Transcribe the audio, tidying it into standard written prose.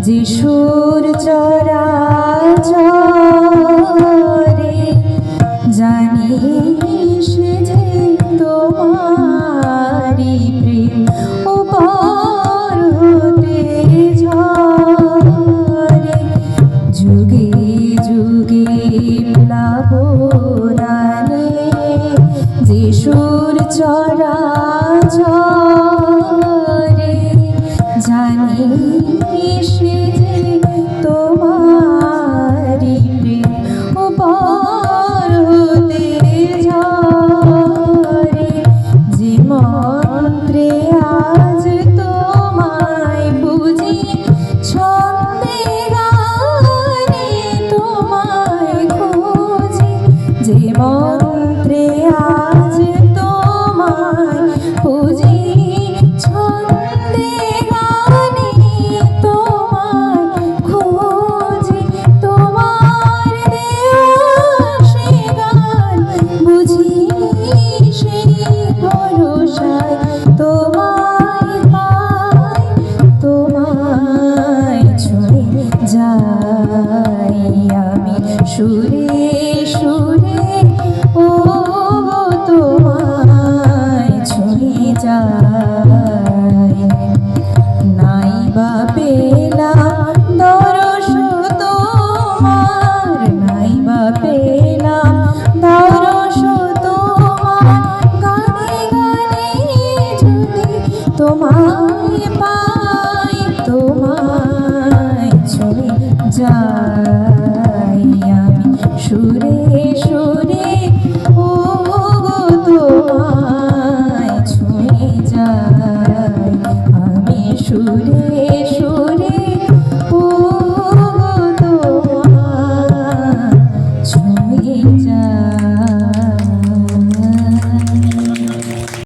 যিশুর চরাচরে জানিস যে তোমারি প্রেম উপর হতে ঝরে যুগে যুগে প্লাবনানে যিশুর চরাচরে জানিস যে তোমারি প্রেম উপর হতে ঝরে যে মন্ত্রে আজ তোমায় বুঝি ছন্দে গানে তোমায় খুঁজি যে মন্ত্রে আজ তোমায় বুঝি ছন্দে গানে তোমায় খুঁজি তোমার দেওয়া সে গান বুঝি সেই ভরসায় তোমায় পাই তোমায় ছুঁয়ে যাই আমি সুরে সুরে ও তোমায় ছুঁয়ে যাই।